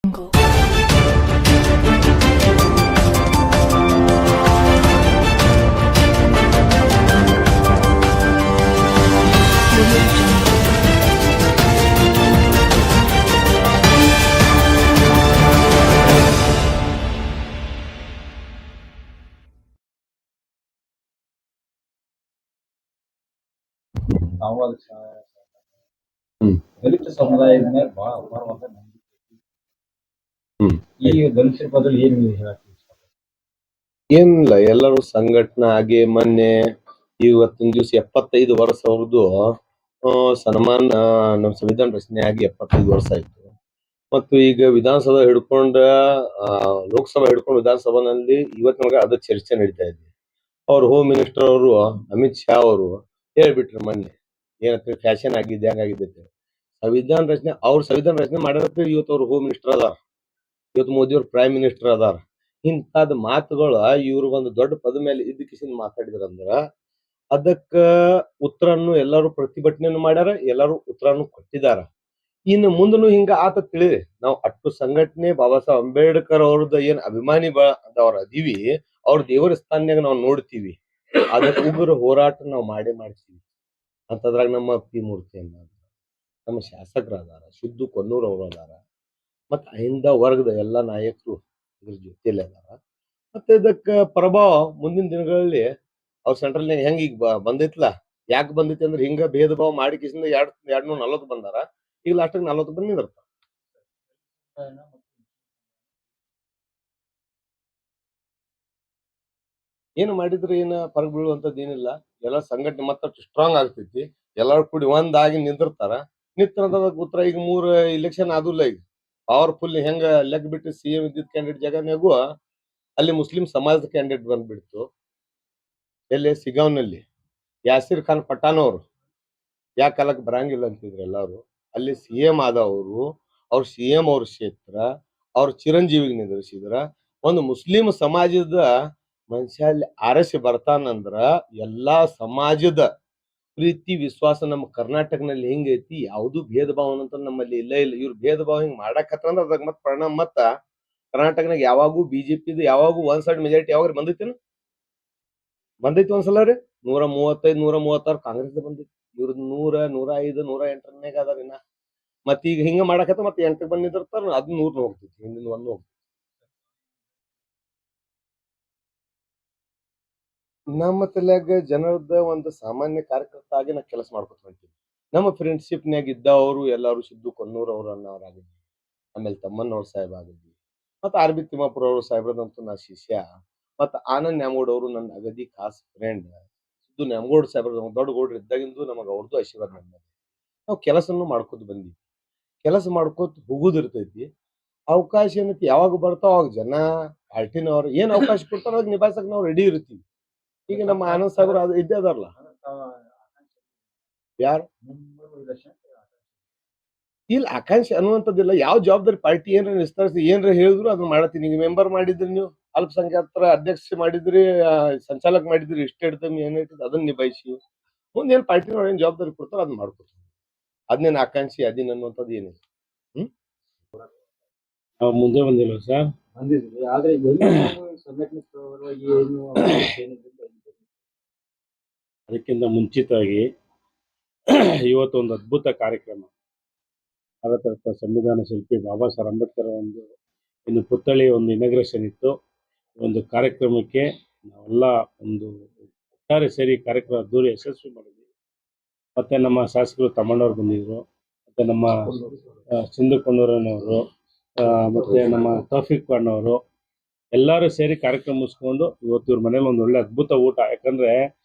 Jungle. Audio Jungle. ನಾವು ಅದಕ್ಕೆ ಹ್ಮ್ ದಲಿತ ಸಮುದಾಯದ ಮೇಲೆ ಬಹಳ ಅಪಾರವಾದ ನಂಬಿಕೆ ಐತಿ. ಹ್ಮ್ ಈ ದಲಿತರ ಬದಲು ಏನು ಹೇಳಕ್ ಇಷ್ಟಪಡ್ತೀರಿ? ಏನಿಲ್ಲ, ಎಲ್ಲರೂ ಸಂಘಟನೆ ಆಗಿ ಮೊನ್ನೆ ಇವತ್ತಿನ ದಿವಸ 75 ವರ್ಷ ಅವ್ರದ್ದು ಸನ್ಮಾನ ನಮ್ಮ ಸಂವಿಧಾನ ರಚನೆ ಆಗಿ 75 ವರ್ಷ ಆಯ್ತು. ಮತ್ತು ಈಗ ವಿಧಾನಸಭೆ ಹಿಡ್ಕೊಂಡ ಲೋಕಸಭಾ ಹಿಡ್ಕೊಂಡು ವಿಧಾನಸಭಾನಲ್ಲಿ ಇವತ್ತಿನೊಳಗೆ ಅದು ಚರ್ಚೆ ನಡೀತಾ ಇದೆ. ಅವ್ರ ಹೋಮ್ ಮಿನಿಸ್ಟರ್ ಅವರು ಅಮಿತ್ ಶಾ ಅವರು ಹೇಳ್ಬಿಟ್ರು ಮೊನ್ನೆ, ಏನಂತ ಫ್ಯಾಷನ್ ಆಗಿದೆ ಹಂಗಾಗಿದೆ ಅಂತ. ಸಂವಿಧಾನ ರಚನೆ ಅವ್ರ ಸಂವಿಧಾನ ರಚನೆ ಮಾಡಿದ್ರೆ ಇವತ್ತು ಅವ್ರು ಹೋಮ್ ಮಿನಿಸ್ಟರ್ ಅದಾರ, ಇವತ್ತು ಮೋದಿ ಅವ್ರ ಪ್ರೈಮ್ ಮಿನಿಸ್ಟರ್ ಅದಾರ. ಇಂಥದ್ ಮಾತುಗಳ ಇವ್ರು ಒಂದು ದೊಡ್ಡ ಪದ ಮೇಲೆ ಇದ್ದಕ್ಕಿಸಿಂದ ಮಾತಾಡಿದ್ರಂದ್ರ ಅದಕ್ಕ ಉತ್ತರನ್ನು ಎಲ್ಲರೂ ಪ್ರತಿಭಟನೆಯನ್ನು ಮಾಡ್ಯಾರ, ಎಲ್ಲರೂ ಉತ್ತರನ್ನು ಕೊಟ್ಟಿದಾರ. ಇನ್ನು ಮುಂದನು ಹಿಂಗ ಆತ ತಿಳಿರಿ, ನಾವು ಅಟ್ಟು ಸಂಘಟನೆ ಬಾಬಾ ಸಾಹೇಬ್ ಅಂಬೇಡ್ಕರ್ ಅವ್ರದ್ದು ಏನ್ ಅಭಿಮಾನಿ ಅದವ್ರ ಅದೀವಿ, ಅವ್ರ ದೇವರ ಸ್ಥಾನದಾಗ ನಾವು ನೋಡ್ತೀವಿ, ಅದಕ್ಕೆ ಉಗ್ರ ಹೋರಾಟ ನಾವು ಮಾಡ್ತೀವಿ. ಅಂತದ್ರಾಗ ನಮ್ಮ ಪಿ ಮೂರ್ತಿ ಅನ್ನ ನಮ್ಮ ಶಾಸಕರಾದಾರ, ಸಿದ್ದು ಕೊನ್ನೂರ್ ಅವರು ಅದಾರ, ಮತ್ತ ಅಹಿಂದ ವರ್ಗದ ಎಲ್ಲಾ ನಾಯಕರು ಇದ್ರ ಜೊತೆಲಿ ಅದಾರ. ಮತ್ತೆ ಇದಕ್ಕ ಪ್ರಭಾವ ಮುಂದಿನ ದಿನಗಳಲ್ಲಿ ಅವ್ರ ಸೆಂಟ್ರಲ್ನಾಗ ಹೆಂಗ ಈಗ ಬಂದೈತ್ಲ, ಯಾಕೆ ಬಂದೈತಿ ಅಂದ್ರೆ ಹಿಂಗ ಭೇದ ಭಾವ ಮಾಡಿ ಕಿಸಿಂದ 240 ಬಂದಾರ, ಈಗ ಲಾಸ್ಟಿಗೆ 40 ಬಂದ್ ನಿಂದಿರ್ತಾರ. ಏನು ಮಾಡಿದ್ರೆ ಏನ ಫರಕ್ ಬೀಳುವಂತದ್ದು ಏನಿಲ್ಲ. ಎಲ್ಲ ಸಂಘಟನೆ ಮತ್ತಷ್ಟು ಸ್ಟ್ರಾಂಗ್ ಆಗ್ತೈತಿ, ಎಲ್ಲಾರು ಕೂಡಿ ಒಂದಾಗಿ ನಿಂದಿರ್ತಾರ. ನಿಂತರ ಉತ್ತರ ಈಗ 3 ಇಲೆಕ್ಷನ್ ಆದಿಲ್ಲ, ಈಗ ಪವರ್ಫುಲ್ ಹೆಂಗ ಲೆಗ್ ಬಿಟ್ಟು ಸಿಎಂ ಇದ್ದಿದ್ದ ಕ್ಯಾಂಡಿಡೇಟ್ ಜಾಗನಾಗೂ ಅಲ್ಲಿ ಮುಸ್ಲಿಂ ಸಮಾಜದ ಕ್ಯಾಂಡಿಡೇಟ್ ಬಂದ್ಬಿಡ್ತು. ಎಲ್ಲಿ ಸಿಗಾವ್ನಲ್ಲಿ ಯಾಸಿರ್ ಖಾನ್ ಪಠಾಣ್ ಅವರು ಯಾಕೆ ಕಾಲಕ್ಕೆ ಬರಂಗಿಲ್ಲ ಅಂತಿದ್ರು ಎಲ್ಲಾರು. ಅಲ್ಲಿ ಸಿಎಂ ಆದವರು, ಅವ್ರ ಸಿಎಂ ಅವ್ರ ಕ್ಷೇತ್ರ, ಅವ್ರ ಚಿರಂಜೀವಿಗೆ ನಿಂದಿರಿಸಿದ್ರ. ಒಂದು ಮುಸ್ಲಿಂ ಸಮಾಜದ ಮನುಷ್ಯ ಅಲ್ಲಿ ಆರಸಿ ಬರ್ತಾನಂದ್ರ ಎಲ್ಲಾ ಸಮಾಜದ ಪ್ರೀತಿ ವಿಶ್ವಾಸ ನಮ್ಮ ಕರ್ನಾಟಕನಲ್ಲಿ ಹೆಂಗೈತಿ, ಯಾವ್ದು ಭೇದ ಭಾವ ಅಂತ ನಮ್ಮಲ್ಲಿ ಇಲ್ಲ. ಇವ್ರು ಭೇದ ಭಾವ ಹಿಂಗ್ ಮಾಡಕತ್ತಂದ್ರ ಅದಾಗ ಮತ್ ಪರಿಣಾಮ ಮತ್ತ ಕರ್ನಾಟಕನಾಗ ಯಾವಾಗೂ ಬಿಜೆಪಿದು ಯಾವಾಗೂ ಒಂದ್ ಸೈಡ್ ಮೆಜಾರಿಟಿ ಯಾವಾಗ ಬಂದೈತಿ ಒಂದ್ಸಲ ರೀ. 135 136 ಕಾಂಗ್ರೆಸ್ ಬಂದೈತಿ. ಇವ್ರದ್ದು 100 105 108 ಅದಾರ ಇನ್ನ. ಮತ್ ಈಗ ಹಿಂಗ ಮಾಡಕತ್ತ ಮತ್ತೆ 8 ಬಂದ್ ನಿಂದಿರ್ತಾರ, ಅದ್ 100 ಹೋಗ್ತೈತಿ, ಹಿಂದಿನ ಒಂದು ಹೋಗ್ತೈತಿ. ನಮ್ಮ ತಲೆಯಾಗ ಜನರದ ಒಂದು ಸಾಮಾನ್ಯ ಕಾರ್ಯಕರ್ತ ಆಗಿ ನಾ ಕೆಲಸ ಮಾಡ್ಕೊತ ಹೊಂಟೀನಿ. ನಮ್ಮ ಫ್ರೆಂಡ್ಶಿಪ್ನ್ಯಾಗ ಇದ್ದವರು ಎಲ್ಲಾರು ಸಿದ್ದು ಕೊನ್ನೂರ್ ಅವ್ರನ್ನಾಗಿದ್ವಿ, ಆಮೇಲೆ ತಮ್ಮಣ್ಣವ್ರ ಸಾಹೇಬ್ ಆಗಿದ್ವಿ, ಮತ್ತ ಆರ್ ಬಿ ತಿಮ್ಮಾಪುರ ಅವ್ರ ಸಾಹೇಬ್ರದಂತೂ ನಾ ಶಿಷ್ಯ, ಮತ್ತ ಆನಂದ್ ನ್ಯಾಮಗೌಡ ಅವರು ನನ್ನ ಅಗದಿ ಖಾಸ್ ಫ್ರೆಂಡ್. ಸಿದ್ದು ನ್ಯಾಮಗೌಡ ಸಾಹೇಬ್ರ ದೊಡ್ಡ ಗೌಡ್ರು ಇದ್ದಾಗಿಂದು ನಮಗ ಅವ್ರದ್ದು ಆಶೀರ್ವಾದ ನಮ್ಗೆ. ನಾವು ಕೆಲಸನು ಮಾಡ್ಕೊತ ಬಂದಿವಿ, ಕೆಲಸ ಮಾಡ್ಕೋತ ಹೋಗುದಿರ್ತೈತಿ. ಅವಕಾಶ ಏನೈತಿ ಯಾವಾಗ ಬರ್ತಾವ ಅವಾಗ ಜನ ಪಾರ್ಟಿನವ್ರು ಏನ್ ಅವಕಾಶ ಕೊಡ್ತಾರ ಅವಾಗ ನಿಭಾಯಿಸಕ್ ನಾವು ರೆಡಿ ಇರ್ತೀವಿ. ಈಗ ನಮ್ಮ ಆನಂದ್ ಸಾಹೇಬ್ರ ಅದು ಇದ್ದೇ ಅದಾರಲ್ಲ. ಯಾರು ಇಲ್ಲ ಆಕಾಂಕ್ಷೆ ಅನ್ನುವಂಥದ್ದಿಲ್ಲ. ಯಾವ ಜವಾಬ್ದಾರಿ ಪಾರ್ಟಿ ಏನ್ರ ವಿಸ್ತರಿಸಿ ಏನ್ರ ಹೇಳಿದ್ರು ಅದನ್ನ ಮಾಡತ್ತೀನಿ. ಈಗ ಮೆಂಬರ್ ಮಾಡಿದ್ರಿ, ನೀವು ಅಲ್ಪಸಂಖ್ಯಾತರ ಅಧ್ಯಕ್ಷ ಮಾಡಿದ್ರಿ, ಸಂಚಾಲಕ ಮಾಡಿದ್ರಿ, ಸ್ಟೇಟ್ ಏನೈತಿ ಅದನ್ನ ನಿಭಾಯಿಸಿ ಮುಂದೆ ಏನ್ ಪಾರ್ಟಿನವ್ರು ಏನ್ ಜವಾಬ್ದಾರಿ ಕೊಡ್ತಾರ ಅದನ್ನ ಮಾಡ್ಕೊಡ್ತೀವಿ. ಅದನ್ನೇನು ಆಕಾಂಕ್ಷಿ ಅದಿನ್ ಅನ್ನುವಂಥದ್ದು ಏನಿಲ್ಲ. ನಾವು ಮುಂದೆ ಬಂದಿಲ್ಲ ಸರ್, ಬಂದಿದ್ರಿ, ಆದ್ರೆ ಸಂಘಟನೆ ಪರವಾಗಿ ಏನು ಅದಕ್ಕಿಂತ ಮುಂಚಿತವಾಗಿ ಇವತ್ತು ಒಂದು ಅದ್ಭುತ ಕಾರ್ಯಕ್ರಮ. ಭಾರತ ರತ್ನ ಸಂವಿಧಾನ ಶಿಲ್ಪಿ ಬಾಬಾ ಸಾಹೇಬ್ ಅಂಬೇಡ್ಕರ್ ಒಂದು ಪುತ್ಥಳಿ ಒಂದು ಇನಾಗ್ರೇಷನ್ ಇತ್ತು. ಒಂದು ಕಾರ್ಯಕ್ರಮಕ್ಕೆ ನಾವೆಲ್ಲ ಒಂದು ಒಟ್ಟಾರೆ ಸೇರಿ ಕಾರ್ಯಕ್ರಮ ಅದ್ದೂರಿ ಯಶಸ್ವಿ ಮಾಡಿದ್ವಿ. ಮತ್ತೆ ನಮ್ಮ ಶಾಸಕರು ತಮ್ಮಣ್ಣವ್ರು ಬಂದಿದ್ರು, ಮತ್ತೆ ನಮ್ಮ ಸಿಂಧು ಕೊಣ್ಣೂರನವರು, ಮತ್ತೆ ನಮ್ಮ ತೌಫಿಕ್ ಅಣ್ಣವರು ಎಲ್ಲರೂ ಸೇರಿ ಕಾರ್ಯಕ್ರಮ ಮುಗಿಸ್ಕೊಂಡು ಇವತ್ತು ಇವ್ರ ಮನೇಲಿ ಒಂದು ಒಳ್ಳೆ ಅದ್ಭುತ ಊಟ. ಯಾಕಂದ್ರೆ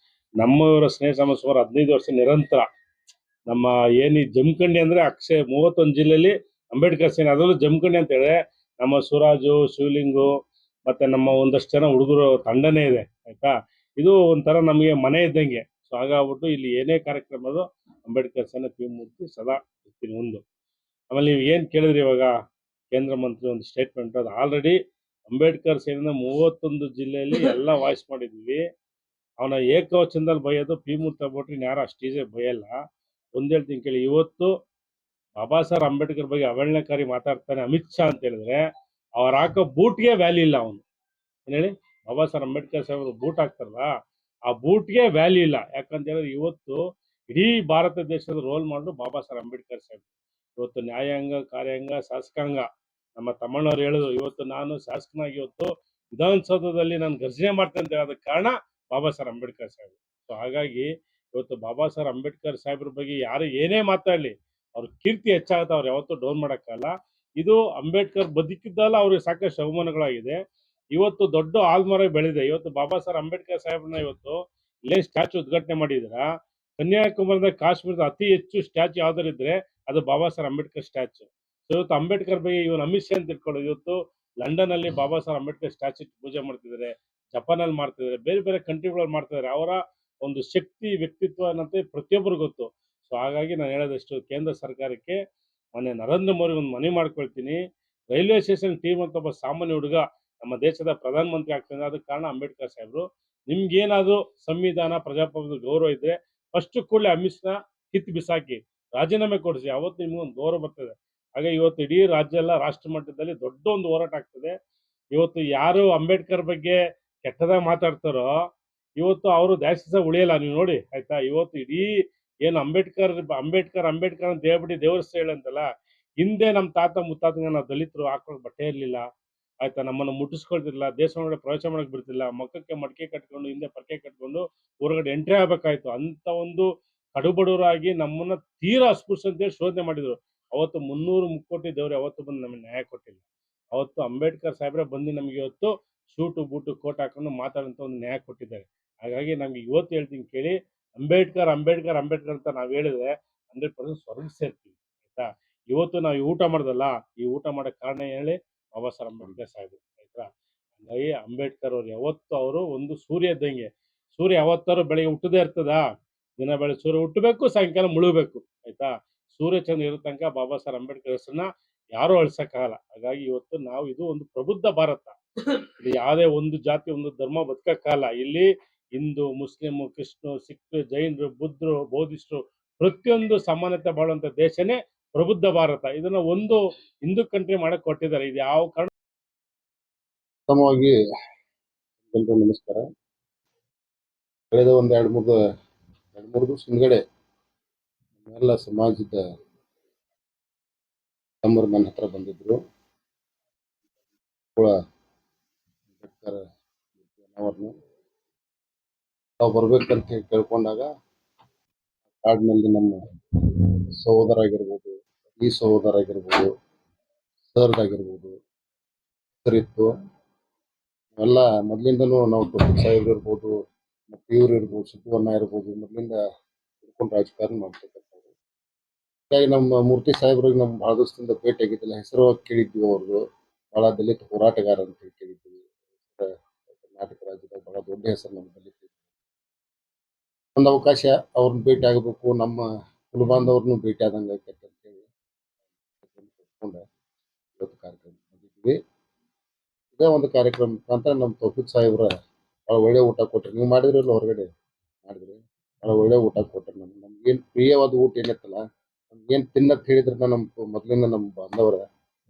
ನಮ್ಮವರ ಸ್ನೇಹ ಸಮಾಜ ಸುಮಾರು 15 ವರ್ಷ ನಿರಂತರ ನಮ್ಮ ಏನು ಜಮಖಂಡಿ ಅಂದ್ರೆ 31 ಜಿಲ್ಲೆಯಲ್ಲಿ ಅಂಬೇಡ್ಕರ್ ಸೇನೆ, ಅದರಲ್ಲೂ ಜಮಖಂಡಿ ಅಂತ ಹೇಳಿ ನಮ್ಮ ಸುರಾಜು, ಶಿವಲಿಂಗು ಮತ್ತೆ ನಮ್ಮ ಒಂದಷ್ಟು ಜನ ಹುಡುಗರು ತಂಡನೇ ಇದೆ ಆಯ್ತಾ. ಇದು ಒಂಥರ ನಮಗೆ ಮನೆ ಇದ್ದಂಗೆ. ಸೊ ಹಾಗಾಗ್ಬಿಟ್ಟು ಇಲ್ಲಿ ಏನೇ ಕಾರ್ಯಕ್ರಮ ಅಂಬೇಡ್ಕರ್ ಸೇನೆ ಪಿ ಮೂರ್ತಿ ಸದಾ ಇರ್ತೀನಿ ಒಂದು. ಆಮೇಲೆ ನೀವು ಏನು ಕೇಳಿದ್ರಿ ಇವಾಗ ಕೇಂದ್ರ ಮಂತ್ರಿ ಒಂದು ಸ್ಟೇಟ್ಮೆಂಟ್, ಅದು ಆಲ್ರೆಡಿ ಅಂಬೇಡ್ಕರ್ ಸೇನೆನ 31 ಜಿಲ್ಲೆಯಲ್ಲಿ ಎಲ್ಲ ವಾಯ್ಸ್ ಮಾಡಿದ್ವಿ. ಅವನ ಏಕವಚನದಲ್ಲಿ ಬೈಯೋದು ಪಿ ಮೂರ್ತಿ ಆಗ್ಬಿಟ್ರೆ ಯಾರು ಅಷ್ಟು ಈಜಿ ಬೈಯಲ್ಲ. ಒಂದ್ ಹೇಳ್ತೀನಿ ಕೇಳಿ, ಇವತ್ತು ಬಾಬಾ ಸಾಹೇಬ್ ಅಂಬೇಡ್ಕರ್ ಬಗ್ಗೆ ಅವಹೇಳನಕಾರಿ ಮಾತಾಡ್ತಾನೆ ಅಮಿತ್ ಶಾ ಅಂತ ಹೇಳಿದ್ರೆ ಅವ್ರು ಹಾಕೋ ಬೂಟ್ಗೆ ವ್ಯಾಲ್ಯೂ ಇಲ್ಲ. ಅವನು ಏನ್ ಹೇಳಿ, ಬಾಬಾ ಸಾಹೇಬ್ ಅಂಬೇಡ್ಕರ್ ಸಾಹೇಬರು ಬೂಟ್ ಹಾಕ್ತಾರಲ್ಲ, ಆ ಬೂಟ್ಗೆ ವ್ಯಾಲ್ಯೂ ಇಲ್ಲ. ಯಾಕಂತ ಹೇಳಿದ್ರೆ ಇವತ್ತು ಇಡೀ ಭಾರತ ದೇಶದ ರೋಲ್ ಮಾಡಿದ್ರು ಬಾಬಾ ಸಾಹೇಬ್ ಅಂಬೇಡ್ಕರ್ ಸಾಹೇಬ್. ಇವತ್ತು ನ್ಯಾಯಾಂಗ, ಕಾರ್ಯಾಂಗ, ಶಾಸಕಾಂಗ ನಮ್ಮ ತಮ್ಮಣ್ಣವ್ರು ಹೇಳಿದ್ರು, ಇವತ್ತು ನಾನು ಶಾಸಕನಾಗಿ ಇವತ್ತು ವಿಧಾನಸೌಧದಲ್ಲಿ ನಾನು ಘರ್ಷಣೆ ಮಾಡ್ತೇನೆ ಅಂತ ಹೇಳೋದಕ್ಕೆ ಕಾರಣ ಬಾಬಾ ಸಾಹೇಬ್ ಅಂಬೇಡ್ಕರ್ ಸಾಹೇಬ್. ಸೊ ಹಾಗಾಗಿ ಇವತ್ತು ಬಾಬಾ ಸಾಹೇಬ್ ಅಂಬೇಡ್ಕರ್ ಸಾಹೇಬ್ರ ಬಗ್ಗೆ ಯಾರು ಏನೇ ಮಾತಾಡಲಿ ಅವ್ರ ಕೀರ್ತಿ ಹೆಚ್ಚಾಗುತ್ತೆ, ಅವ್ರು ಯಾವತ್ತೂ ಡೌನ್ ಮಾಡೋಕ್ಕಲ್ಲ. ಇದು ಅಂಬೇಡ್ಕರ್ ಬದುಕಿದ್ದಲ್ಲ ಅವ್ರಿಗೆ ಸಾಕಷ್ಟು ಅವಮಾನಗಳಾಗಿದೆ. ಇವತ್ತು ದೊಡ್ಡ ಆಲ್ಮರ ಬೆಳೆದಿದೆ. ಇವತ್ತು ಬಾಬಾ ಸಾಹೇಬ್ ಅಂಬೇಡ್ಕರ್ ಸಾಹೇಬ್ರನ್ನ ಇವತ್ತು ಇಲ್ಲೇ ಸ್ಟ್ಯಾಚು ಉದ್ಘಾಟನೆ ಮಾಡಿದ್ರ. ಕನ್ಯಾಕುಮಾರಿಯಿಂದ ಕಾಶ್ಮೀರದ ಅತಿ ಹೆಚ್ಚು ಸ್ಟ್ಯಾಚು ಯಾವ್ದಾರು ಇದ್ರೆ ಅದು ಬಾಬಾ ಸಾಹೇಬ್ ಅಂಬೇಡ್ಕರ್ ಸ್ಟ್ಯಾಚು. ಸೊ ಇವತ್ತು ಅಂಬೇಡ್ಕರ್ ಬಗ್ಗೆ ಇವನು ಅಮಿತ್ ಶಾ ಅಂತ ಇಟ್ಕೊಳ್ಳೋದು, ಇವತ್ತು ಲಂಡನ್ ಅಲ್ಲಿ ಬಾಬಾ ಸಾಹೇಬ್ ಅಂಬೇಡ್ಕರ್ ಸ್ಟ್ಯಾಚು ಪೂಜೆ ಮಾಡ್ತಿದ್ದಾರೆ, ಜಪಾನ್ ಅಲ್ಲಿ ಮಾಡ್ತಿದ್ದಾರೆ, ಬೇರೆ ಬೇರೆ ಕಂಟ್ರಿಗಳಲ್ಲಿ ಮಾಡ್ತಿದ್ದಾರೆ. ಅವರ ಒಂದು ಶಕ್ತಿ, ವ್ಯಕ್ತಿತ್ವ ಅನ್ನೋದು ಪ್ರತಿಯೊಬ್ಬರು ಗೊತ್ತು. ಸೊ ಹಾಗಾಗಿ ನಾನು ಹೇಳೋದಷ್ಟು, ಕೇಂದ್ರ ಸರ್ಕಾರಕ್ಕೆ ಮೊನ್ನೆ ನರೇಂದ್ರ ಮೋದಿ ಒಂದು ಮನವಿ ಮಾಡ್ಕೊಳ್ತೀನಿ. ರೈಲ್ವೆ ಸ್ಟೇಷನ್ ಟೀಮ್ ಅಂತ ಒಬ್ಬ ಸಾಮಾನ್ಯ ಹುಡುಗ ನಮ್ಮ ದೇಶದ ಪ್ರಧಾನ ಮಂತ್ರಿ ಆಗ್ತಾನೆ, ಅದಕ್ಕೆ ಕಾರಣ ಅಂಬೇಡ್ಕರ್ ಸಾಹೇಬ್ರು. ನಿಮ್ಗೇನಾದ್ರು ಸಂವಿಧಾನ, ಪ್ರಜಾಪ್ರಭುತ್ವ ಗೌರವ ಇದ್ರೆ ಫಸ್ಟ್ ಕೂಡಲೇ ಅಮಿತ್ ಶಾ ಕಿತ್ತು ಬಿಸಾಕಿ ರಾಜೀನಾಮೆ ಕೊಡಿಸಿ, ಅವತ್ತು ನಿಮ್ಗೊಂದು ಗೌರವ ಬರ್ತದೆ. ಹಾಗೆ ಇವತ್ತು ಇಡೀ ರಾಜ್ಯ ಎಲ್ಲ ರಾಷ್ಟ್ರ ಮಟ್ಟದಲ್ಲಿ ದೊಡ್ಡ ಒಂದು ಹೋರಾಟ ಆಗ್ತದೆ. ಇವತ್ತು ಯಾರು ಅಂಬೇಡ್ಕರ್ ಬಗ್ಗೆ ಕೆಟ್ಟದಾಗ ಮಾತಾಡ್ತಾರೋ ಇವತ್ತು ಅವರು ಜಾಸ್ತಿ ಉಳಿಯಲ್ಲ. ನೀವು ನೋಡಿ ಆಯ್ತಾ, ಇವತ್ತು ಇಡೀ ಏನು ಅಂಬೇಡ್ಕರ್ ಅಂಬೇಡ್ಕರ್ ಅಂಬೇಡ್ಕರ್ ಅಂತ ಹೇಳ್ಬಿಟ್ಟು ದೇವರ ಅಂತಲ್ಲ, ಹಿಂದೆ ನಮ್ಮ ತಾತ ಮುತ್ತಾತಂಗ ನಾವು ದಲಿತರು ಹಾಕೊಳ್ಳೋಕೆ ಬಟ್ಟೆ ಇರಲಿಲ್ಲ ಆಯ್ತಾ, ನಮ್ಮನ್ನು ಮುಟ್ಟಿಸ್ಕೊಳ್ತಿರ್ಲಿಲ್ಲ, ದೇಶ ಒಳಗಡೆ ಪ್ರವೇಶ ಮಾಡಕ್ ಬಿಡ್ತಿಲ್ಲ, ಮಕ್ಕಕ್ಕೆ ಮಡಿಕೆ ಕಟ್ಕೊಂಡು ಹಿಂದೆ ಪರ್ಕೆ ಕಟ್ಕೊಂಡು ಹೊರಗಡೆ ಎಂಟ್ರಿ ಆಗ್ಬೇಕಾಯ್ತು. ಅಂತ ಒಂದು ಕಡುಬಡವರಾಗಿ ನಮ್ಮನ್ನ ತೀರಾ ಅಸ್ಪೃಶ್ಯಂತೆ ಶೋಧನೆ ಮಾಡಿದ್ರು. ಅವತ್ತು 300 ಮುಕ್ಕೋಟಿ ದೇವರು ಯಾವತ್ತು ಬಂದು ನಮಗೆ ನ್ಯಾಯ ಕೊಟ್ಟಿಲ್ಲ. ಅವತ್ತು ಅಂಬೇಡ್ಕರ್ ಸಾಹೇಬ್ರೆ ಬಂದು ನಮಗೆ ಇವತ್ತು ಶೂಟು ಬೂಟು ಕೋಟ್ ಹಾಕೊಂಡು ಮಾತಾಡೋಂಥ ಒಂದು ನ್ಯಾಯ ಕೊಟ್ಟಿದ್ದಾರೆ. ಹಾಗಾಗಿ ನಮ್ಗೆ ಇವತ್ತು ಹೇಳ್ತೀನಿ ಕೇಳಿ, ಅಂಬೇಡ್ಕರ್ ಅಂಬೇಡ್ಕರ್ ಅಂಬೇಡ್ಕರ್ ಅಂತ ನಾವು ಹೇಳಿದ್ರೆ 100% ಸ್ವರ್ಗ ಸೇರ್ತೀವಿ ಆಯ್ತಾ. ಇವತ್ತು ನಾವು ಈ ಊಟ ಮಾಡ್ದಲ್ಲ, ಈ ಊಟ ಮಾಡೋಕ್ಕೆ ಕಾರಣ ಹೇಳಿ ಬಾಬಾ ಸಾಹೇಬ್ ಅಂಬೇಡ್ಕರ್ ಸಾಹೇಬ್ ಆಯ್ತಾ. ಹಾಗಾಗಿ ಅಂಬೇಡ್ಕರ್ ಅವ್ರು ಯಾವತ್ತು ಅವರು ಒಂದು ಸೂರ್ಯ ಇದ್ದಂಗೆ. ಸೂರ್ಯ ಯಾವತ್ತಾರು ಬೆಳಿಗ್ಗೆ ಹುಟ್ಟದೇ ಇರ್ತದ, ದಿನ ಬೆಳಗ್ಗೆ ಸೂರ್ಯ ಹುಟ್ಟಬೇಕು, ಸಾಯಂಕಾಲ ಮುಳುಗಬೇಕು ಆಯ್ತಾ. ಸೂರ್ಯ ಚಂದ್ರ ಇರೋ ತನಕ ಬಾಬಾ ಸಾಹೇಬ್ ಅಂಬೇಡ್ಕರ್ ಹೆಸರನ್ನ ಯಾರೂ ಅಳಿಸಕ್ಕಾಗಲ್ಲ. ಹಾಗಾಗಿ ಇವತ್ತು ನಾವು ಇದು ಒಂದು ಪ್ರಬುದ್ಧ ಭಾರತ. ಇದು ಯಾವುದೇ ಒಂದು ಜಾತಿ ಒಂದು ಧರ್ಮ ಬದುಕಕ್ಕಾಗಲ್ಲ. ಇಲ್ಲಿ ಹಿಂದೂ, ಮುಸ್ಲಿಂ, ಕ್ರಿಶ್ನು, ಸಿಖ್, ಜೈನರು, ಬುದ್ಧರು, ಬೌದ್ಧಿಸ್ಟರು ಪ್ರತಿಯೊಂದು ಸಮಾನತೆ ಬಾಳುವಂತ ದೇಶನೇ ಪ್ರಬುದ್ಧ ಭಾರತ. ಇದನ್ನ ಒಂದು ಹಿಂದೂ ಕಂಟ್ರಿ ಮಾಡಕ್ ಕೊಟ್ಟಿದ್ದಾರೆ. ಇದು ಯಾವ ಕಾರಣ ಉತ್ತಮವಾಗಿ ಎಲ್ರಿಗೂ ನಮಸ್ಕಾರ. ಕಳೆದ ಒಂದು ಎರಡು ಮೂರು ದಿವಸ ಹಿಂದ್ಗಡೆ ನಮ್ಮೆಲ್ಲ ಸಮಾಜದ ತಮ್ಮರು ನನ್ನ ಹತ್ರ ಬಂದಿದ್ರು. ಅಂಬೇಡ್ಕರ್ ಅವ್ರನ್ನ ತಾವು ಬರ್ಬೇಕಂತ ಹೇಳಿ ಕೇಳ್ಕೊಂಡಾಗ ಕಾಡಿನಲ್ಲಿ ನಮ್ಮ ಸಹೋದರ ಆಗಿರ್ಬೋದು, ಈ ಸಹೋದರ ಆಗಿರ್ಬೋದು, ಸರ್ದಾಗಿರ್ಬೋದು ಹೆಸರಿತ್ತು. ಎಲ್ಲ ಮೊದಲಿಂದನೂ ನಾವು ಟೋಪಿ ಸಾಹೇಬ್ರು ಇರ್ಬೋದು, ಮತ್ತು ಇವ್ರು ಇರ್ಬೋದು, ಸಿದ್ದವಣ್ಣ ಇರ್ಬೋದು, ಮೊದಲಿಂದ ಹಿಡ್ಕೊಂಡು ರಾಜಕಾರಣ ಮಾಡ್ತಕ್ಕಂಥವ್ರು. ಹಾಗಾಗಿ ನಮ್ಮ ಮೂರ್ತಿ ಸಾಹೇಬ್ರಿಗೆ ನಮ್ಮ ಭಾಳ ದಿವಸದಿಂದ ಭೇಟಿ ಆಗಿದ್ದಿಲ್ಲ. ಹೆಸರು ಕೇಳಿದ್ವಿ, ಅವ್ರದ್ದು ಭಾಳ ದಲಿತ ಹೋರಾಟಗಾರ ಅಂತ ಹೇಳಿ ಕೇಳಿದ್ವಿ. ಕರ್ನಾಟಕ ರಾಜ್ಯದ ಬಹಳ ದೊಡ್ಡ ಹೆಸರು ನಮ್ಮ ದಲಿತ. ಒಂದು ಅವಕಾಶ ಅವ್ರನ್ನ ಭೇಟಿ ಆಗಬೇಕು, ನಮ್ಮ ಕುಲಬಾಂಧವ್ರನ್ನೂ ಭೇಟಿ ಆದಂಗೆ ಆಯ್ತೈತೆ ಅಂತೇಳಿ ಕರ್ಕೊಂಡು ಇವತ್ತು ಕಾರ್ಯಕ್ರಮ ಮಾಡಿದ್ವಿ. ಇದೇ ಒಂದು ಕಾರ್ಯಕ್ರಮ ಮುಖಾಂತರ ನಮ್ಮ ತೌಫೀಕ್ ಸಾಹೇಬ್ರ ಭಾಳ ಒಳ್ಳೆ ಊಟ ಕೊಟ್ರಿ. ನೀವು ಮಾಡಿದ್ರಲ್ಲ, ಹೊರಗಡೆ ಮಾಡಿದ್ರಿ, ಭಾಳ ಒಳ್ಳೆ ಊಟ ಕೊಟ್ರಿ. ನಮ್ಗೇನು ಪ್ರಿಯವಾದ ಊಟ ಏನೈತಲ್ಲ, ನಮ್ಗೇನು ತಿನ್ನಕ್ ಹೇಳಿದ್ರೆ ನಮ್ಮ ಮೊದಲಿಂದ ನಮ್ಮ ಬಾಂಧವರ,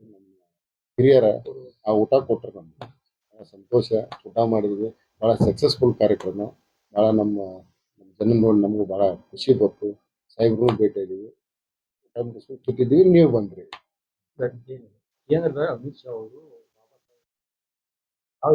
ನಮ್ಮ ಹಿರಿಯರ ಆ ಊಟ ಕೊಟ್ರು. ನಮ್ಗೆ ಭಾಳ ಸಂತೋಷ. ಊಟ ಮಾಡಿದ್ವಿ, ಭಾಳ ಸಕ್ಸಸ್ಫುಲ್ ಕಾರ್ಯಕ್ರಮ. ಭಾಳ ನಮ್ಮ ಜನ ನೋಡಿ ನಮಗೂ ಭಾಳ ಖುಷಿ ಬಂತು. ಸಾಹೇಬ್ರೂ ಭೇಟಿ ಆಗಿದ್ವಿ, ಊಟ ಮುಗಿಸ್ಕೊಂಡು ಕೂತಿದ್ವಿ, ನೀವು ಬಂದ್ರಿ. ಏನಂದ್ರೆ ಅಮಿತ್ ಶಾ ಅವರು ಯಾವ